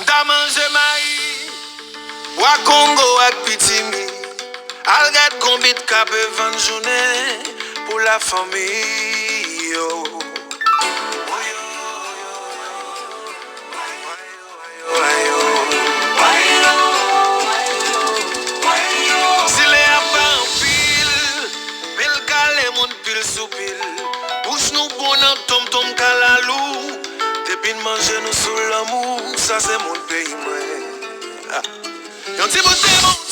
ta mangé maïs, bois Congo ak pitimi. Al gade combien de cap vendre journée pour la famille. Yo. Si les a pas en pile, bel calé mon pile sous pile. Bouche nous bon en tom kalalou. Depuis de manger nous sous l'amour, ça c'est mon pays moi. Yon ti bout de bon.